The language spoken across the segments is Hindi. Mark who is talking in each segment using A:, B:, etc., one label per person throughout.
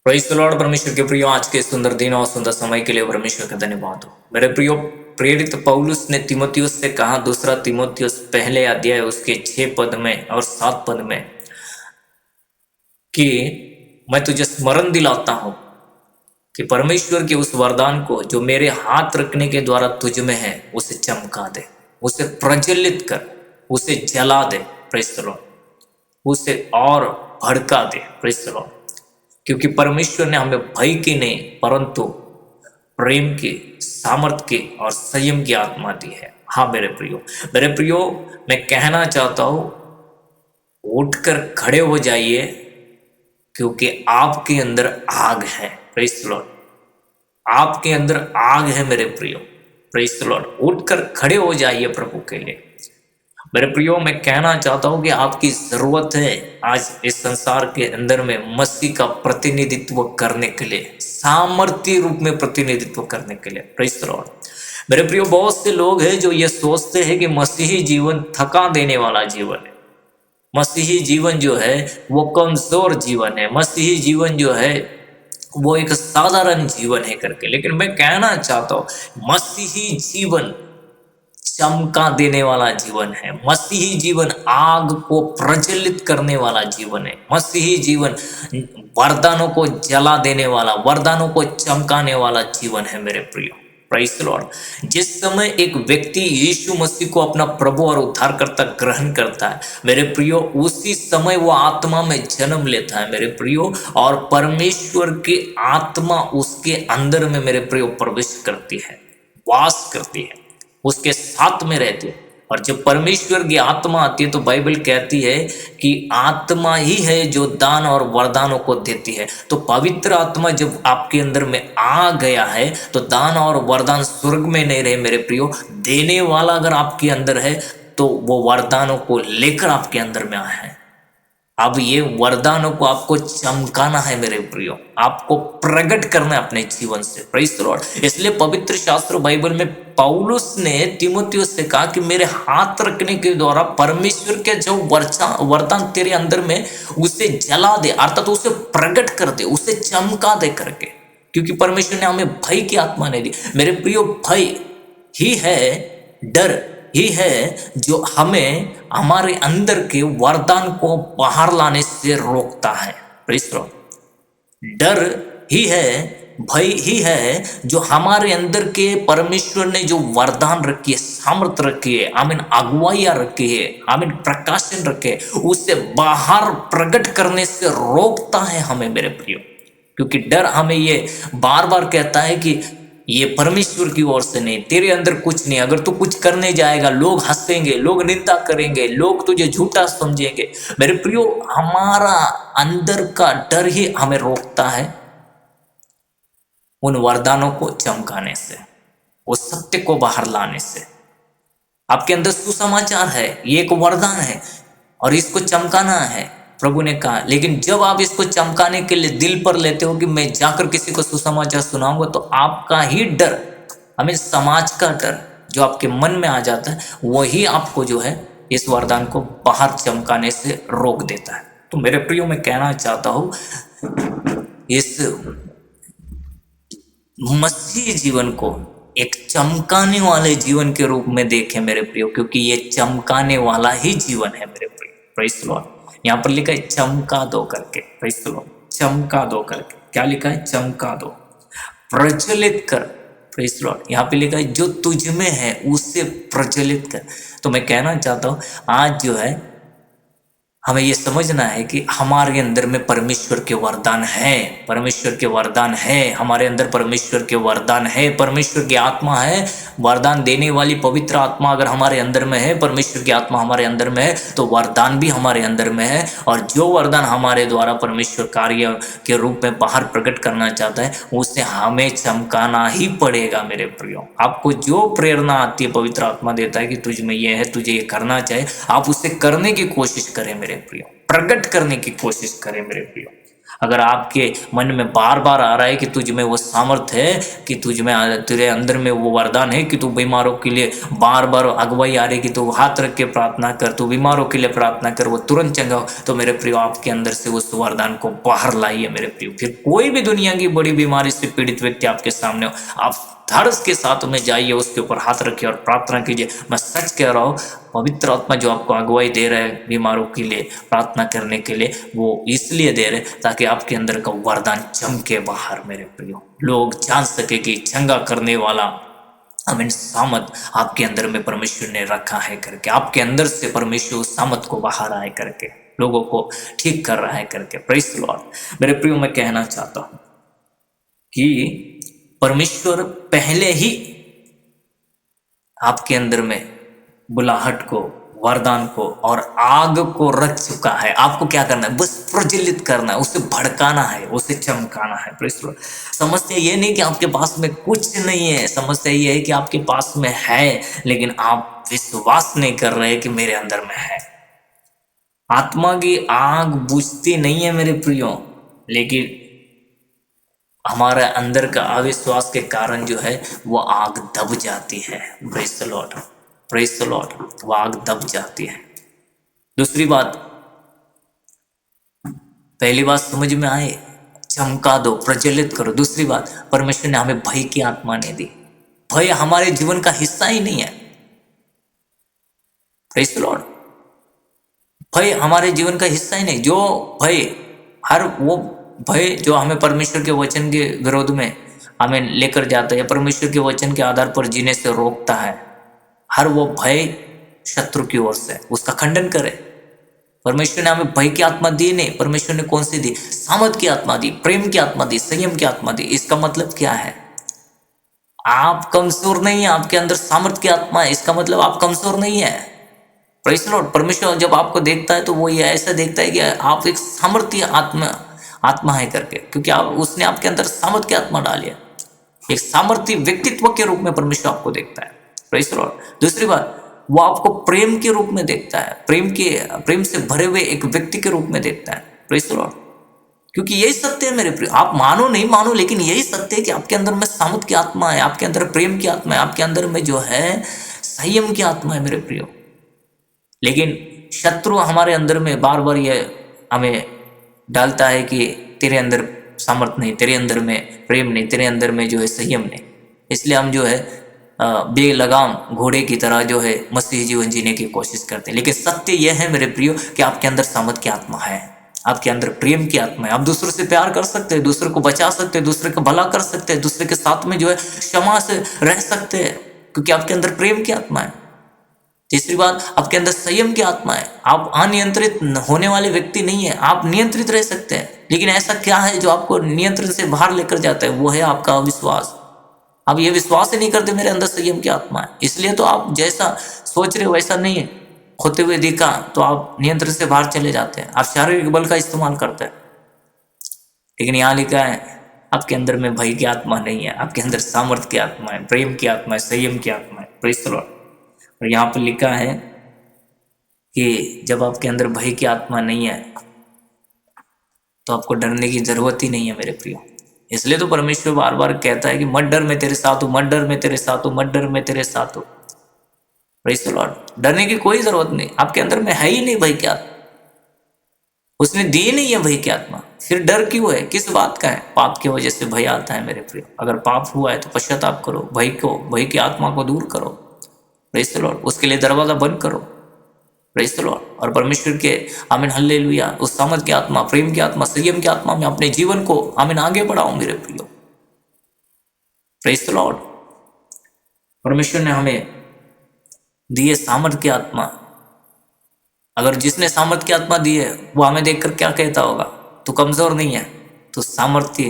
A: Praise the Lord. परमेश्वर के प्रियो, आज के सुंदर दिन और सुंदर समय के लिए परमेश्वर का धन्यवाद हो। मेरे प्रियो, प्रेरित पौलुस ने तीमुथियुस से कहा, दूसरा तीमुथियुस पहले अध्याय उसके 6 पद में और 7 पद में, कि मैं तुझे स्मरण दिलाता हूं कि परमेश्वर के उस वरदान को जो मेरे हाथ रखने के द्वारा तुझ में है, उसे चमका दे, उसे प्रज्वलित कर, उसे जला दे। Praise the Lord. उसे और भड़का दे। Praise the Lord. क्योंकि परमेश्वर ने हमें भय की नहीं परंतु प्रेम की, सामर्थ की और संयम की आत्मा दी है। हाँ मेरे प्रियो, मैं कहना चाहता हूं, उठकर खड़े हो जाइए, क्योंकि आपके अंदर आग है। Praise the Lord. आपके अंदर आग है मेरे प्रियो। Praise the Lord. उठकर खड़े हो जाइए प्रभु के लिए। मेरे प्रियो, मैं कहना चाहता हूं कि आपकी जरूरत है आज इस संसार के अंदर में मसीह का प्रतिनिधित्व करने के लिए, सामर्थ्य रूप में प्रतिनिधित्व करने के लिए। Praise the Lord. मेरे प्रियो, बहुत से लोग हैं जो ये सोचते हैं कि मसीही जीवन थका देने वाला जीवन है, मसीही जीवन जो है वो कमजोर जीवन है, मसीही जीवन जो है वो एक साधारण जीवन है करके। लेकिन मैं कहना चाहता हूं, मसीही जीवन चमका देने वाला जीवन है। मसीही जीवन आग को प्रज्वलित करने वाला जीवन है। मसीही जीवन वरदानों को जला देने वाला, वरदानों को चमकाने वाला जीवन है मेरे प्रियो। Praise the Lord. जिस समय एक व्यक्ति यीशु मसीह को अपना प्रभु और उद्धारकर्ता ग्रहण करता है मेरे प्रियो, उसी समय वो आत्मा में जन्म लेता है मेरे प्रियो, और परमेश्वर की आत्मा उसके अंदर में मेरे प्रियो प्रवेश करती है, वास करती है, उसके साथ में रहती है। और जब परमेश्वर की आत्मा आती है तो बाइबल कहती है कि आत्मा ही है जो दान और वरदानों को देती है। तो पवित्र आत्मा जब आपके अंदर में आ गया है तो दान और वरदान स्वर्ग में नहीं रहे मेरे प्रियो, देने वाला अगर आपके अंदर है तो वो वरदानों को लेकर आपके अंदर में आया है। अब ये वरदानों को आपको चमकाना है मेरे प्रियो, आपको प्रकट करना है अपने जीवन से। Praise the Lord. इसलिए पवित्र शास्त्र बाइबल में पौलुस ने तीमुथियुस से कहा कि मेरे हाथ रखने के द्वारा परमेश्वर के जो वरदान तेरे अंदर में, उसे जला दे, अर्थात उसे प्रकट कर दे, उसे चमका दे करके। क्योंकि परमेश्वर ने हमें भय की आत्मा नहीं दी मेरे प्रियो। भय ही है, डर ही है जो हमें हमारे अंदर के वरदान को बाहर लाने से रोकता है। Praise the Lord. डर ही है, भय ही है जो हमारे अंदर के परमेश्वर ने जो वरदान रखी है, सामर्थ रखी है, आमीन, अगुवाइयां रखी है, आमीन, प्रकाशन रखे है, उसे बाहर प्रकट करने से रोकता है हमें मेरे प्रियो। क्योंकि डर हमें ये बार बार कहता है कि ये परमेश्वर की ओर से नहीं, तेरे अंदर कुछ नहीं, अगर तू कुछ करने जाएगा लोग हंसेंगे, लोग निंदा करेंगे, लोग तुझे झूठा समझेंगे। मेरे प्रियो, हमारा अंदर का डर ही हमें रोकता है उन वरदानों को चमकाने से, उस सत्य को बाहर लाने से। आपके अंदर सुसमाचार है, ये एक वरदान है और इसको चमकाना है प्रभु ने कहा। लेकिन जब आप इसको चमकाने के लिए दिल पर लेते हो कि मैं जाकर किसी को सुसमाचार सुनाऊंगा, तो आपका ही डर, हमें समाज का डर जो आपके मन में आ जाता है, वही आपको जो है इस वरदान को बाहर चमकाने से रोक देता है। तो मेरे प्रियो, मैं कहना चाहता हूं, इस मसीही जीवन को एक चमकाने वाले जीवन के रूप में देखें मेरे प्रियो, क्योंकि ये चमकाने वाला ही जीवन है मेरे प्रियो। Praise the Lord. यहाँ पर लिखा है चमका दो करके। Praise the Lord. चमका दो करके क्या लिखा है? चमका दो, प्रज्वलित कर। Praise the Lord. यहाँ पे लिखा है जो तुझ में है उसे प्रज्वलित कर। तो मैं कहना चाहता हूँ, आज जो है हमें ये समझना है कि हमारे अंदर में परमेश्वर के वरदान है, परमेश्वर के वरदान है, हमारे अंदर परमेश्वर के वरदान है, परमेश्वर की आत्मा है, वरदान देने वाली पवित्र आत्मा अगर हमारे अंदर में है, परमेश्वर की आत्मा हमारे अंदर में है, तो वरदान भी हमारे अंदर में है। और जो वरदान हमारे द्वारा परमेश्वर कार्य के रूप में बाहर प्रकट करना चाहता है, उसे हमें चमकाना ही पड़ेगा मेरे प्रियो। आपको जो प्रेरणा आती है, पवित्र आत्मा देता है कि तुझ में ये है, तुझे ये करना चाहिए, आप उसे करने की कोशिश करें मेरे प्रियो, प्रकट करने की कोशिश करें मेरे प्रियो। अगर आपके मन में बार बार आ रहा है कि तुझ में वो सामर्थ्य है, कि तुझ में तेरे अंदर में वो वरदान है कि तू बीमारों के लिए बार बार अगुवाई आ रही कि तू हाथ रख के प्रार्थना कर, तू बीमारों के लिए प्रार्थना कर, वो तुरंत चंगा हो, तो मेरे प्रियो आपके अंदर से उस वरदान को बाहर लाइए मेरे प्रियो। फिर कोई भी दुनिया की बड़ी बीमारी से पीड़ित व्यक्ति आपके सामने हो, आप धड़स के साथ में जाइए, उसके ऊपर हाथ रखिए और प्रार्थना कीजिए। मैं सच कह रहा हूँ, पवित्र आत्मा जो आपको अगुवाई दे रहा है बीमारों के लिए प्रार्थना करने के लिए, वो इसलिए दे रहे ताकि आपके अंदर का वरदान चमके बाहर मेरे प्रियो। लोग जान सके कि चंगा करने वाला हमें सामत आपके अंदर में परमेश्वर ने रखा है करके, आपके अंदर से परमेश्वर उस सामत को बाहर आए करके लोगों को ठीक कर रहा है करके। Praise the Lord. मेरे प्रियो, मैं कहना चाहता हूँ कि परमेश्वर पहले ही आपके अंदर में बुलाहट को, वरदान को और आग को रख चुका है। आपको क्या करना है? बस प्रज्वलित करना है, उसे भड़काना है, उसे चमकाना है। समस्या ये नहीं कि आपके पास में कुछ नहीं है, समस्या ये है कि आपके पास में है लेकिन आप विश्वास नहीं कर रहे कि मेरे अंदर में है। आत्मा की आग बुझती नहीं है मेरे प्रियो, लेकिन हमारे अंदर का अविश्वास के कारण जो है वो आग दब जाती है। Praise the Lord, praise the Lord. वो आग दब जाती है। दूसरी बात, पहली बात समझ में आए, चमका दो, प्रज्वलित करो। दूसरी बात, परमेश्वर ने हमें भय की आत्मा नहीं दी। भय हमारे जीवन का हिस्सा ही नहीं है। Praise the Lord. भय हमारे जीवन का हिस्सा ही नहीं। जो भय, हर वो भय जो हमें परमेश्वर के वचन के विरोध में हमें लेकर जाता है या परमेश्वर के वचन के आधार पर जीने से रोकता है, हर वो भय शत्रु की ओर से, उसका खंडन करे। परमेश्वर ने हमें भय की आत्मा दी नहीं, परमेश्वर ने कौन सी दी? सामर्थ की आत्मा दी, प्रेम की आत्मा दी, संयम की आत्मा दी। इसका मतलब क्या है? आप कमजोर नहीं है, आपके अंदर सामर्थ की आत्मा है, इसका मतलब आप कमजोर नहीं है। Praise the Lord. परमेश्वर जब आपको देखता है तो वो ये ऐसा देखता है कि आप एक सामर्थ्य आत्मा है करके, क्योंकि उसने आपके अंदर सामर्थ्य की आत्मा डाली है। एक सामर्थ्य व्यक्तित्व के रूप में परमेश्वर आपको देखता है। Praise the Lord. दूसरी बात, वो आपको प्रेम के रूप में देखता है, प्रेम से भरे हुए एक व्यक्ति के रूप में देखता है। Praise the Lord. क्योंकि यही सत्य है मेरे प्रिय, आप मानो नहीं मानो लेकिन यही सत्य है कि आपके अंदर में सामर्थ की आत्मा है, आपके अंदर प्रेम की आत्मा है, आपके अंदर में जो है संयम की आत्मा है मेरे प्रियो। लेकिन शत्रु हमारे अंदर में बार बार ये हमें डालता है कि तेरे अंदर सामर्थ नहीं, तेरे अंदर में प्रेम नहीं, तेरे अंदर में जो है संयम नहीं। इसलिए हम जो है बेलगाम घोड़े की तरह जो है मसीही जीवन जीने की कोशिश करते हैं। लेकिन सत्य यह है मेरे प्रियो कि आपके अंदर सामर्थ की आत्मा है, आपके अंदर प्रेम की आत्मा है। आप दूसरों से प्यार कर सकते हैं, दूसरे को बचा सकते हैं, दूसरे को भला कर सकते हैं, दूसरे के साथ में जो है क्षमा से रह सकते हैं, क्योंकि आपके अंदर प्रेम की आत्मा है। तीसरी बात, आपके अंदर संयम की आत्मा है। आप अनियंत्रित होने वाले व्यक्ति नहीं है, आप नियंत्रित रह सकते हैं। लेकिन ऐसा क्या है जो आपको नियंत्रण से बाहर लेकर जाता है? वो है आपका अविश्वास। आप ये विश्वास ही नहीं करते मेरे अंदर संयम की आत्मा है, इसलिए तो आप जैसा सोच रहे हो वैसा नहीं है होते हुए दिखा, तो आप नियंत्रण से बाहर चले जाते हैं, आप शारीरिक बल का इस्तेमाल करते हैं। लेकिन यहाँ लिखा है आपके अंदर में भय की आत्मा नहीं है, आपके अंदर सामर्थ्य की आत्मा है, प्रेम की आत्मा है, संयम की आत्मा है। Praise the Lord. और यहाँ पर लिखा है कि जब आपके अंदर भय की आत्मा नहीं है तो आपको डरने की जरूरत ही नहीं है मेरे प्रियो। इसलिए तो परमेश्वर बार बार कहता है कि मत डर, मैं तेरे साथ हूँ, मत डर, मैं तेरे साथ हूँ, मत डर, मैं तेरे साथ हूँ। Praise the Lord. डरने की कोई जरूरत नहीं, आपके अंदर में है ही नहीं भय की आत्मा, उसने दी नहीं है भय की आत्मा। फिर डर क्यों है? किस बात का है? पाप की वजह से भय आता है मेरे प्रियो। अगर पाप हुआ है तो पश्चाताप करो, भय की आत्मा को दूर करो। Praise the Lord. उसके लिए दरवाजा बंद करो। Praise the Lord. और परमेश्वर के आमीन हालेलुया उस सामर्थ की आत्मा, प्रेम की आत्मा, संयम की आत्मा में अपने जीवन को आमीन आगे बढ़ाओ मेरे प्रियो। Praise the Lord. परमेश्वर ने हमें दी है सामर्थ की आत्मा। अगर जिसने सामर्थ की आत्मा दी है वो हमें देखकर क्या कहता होगा? तू कमजोर नहीं है, तू सामर्थ्य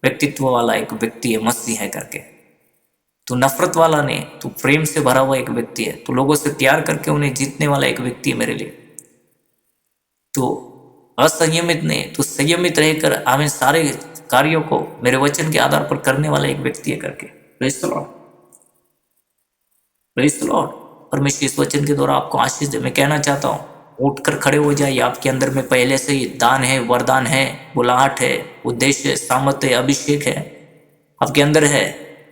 A: व्यक्तित्व वाला एक व्यक्ति है, मसीह है करके। तू नफरत वाला नहीं, तू प्रेम से भरा हुआ एक व्यक्ति है, तू लोगों से प्यार करके उन्हें जीतने वाला एक व्यक्ति है मेरे लिए। तू असंयमित नहीं, तू संयमित रहकर आमीन सारे कार्यों को मेरे वचन के आधार पर करने वाला एक व्यक्ति है करके। Praise the Lord, praise the Lord. परमेश्वर इस वचन के द्वारा आपको आशीष दे। मैं कहना चाहता हूँ उठकर खड़े हो जाइए। आपके अंदर में पहले से ही दान है, वरदान है, बुलाहट है, उद्देश्य है, सामर्थ्य है, अभिषेक है, आपके अंदर है,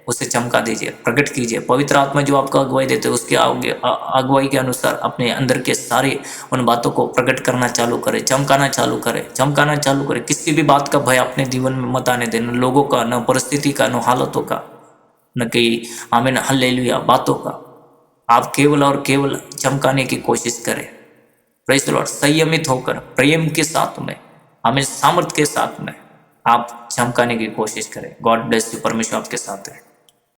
A: उसे चमका दीजिए, प्रकट कीजिए। पवित्र आत्मा जो आपको अगुवाई देते हैं उसके अगुवाई के अनुसार अपने अंदर के सारे उन बातों को प्रकट करना चालू करें, चमकाना चालू करें, चमकाना चालू करें। किसी भी बात का भय अपने जीवन में मत आने दें, न लोगों का, न परिस्थिति का, न हालतों का, न कि आमीन हालेलुया बातों का। आप केवल और केवल चमकाने की कोशिश करें। Praise the Lord. संयमित होकर प्रेम के साथ में, हमें सामर्थ्य के साथ में आप चमकाने की कोशिश करें। God bless you. परमेश्वर आपके साथ है।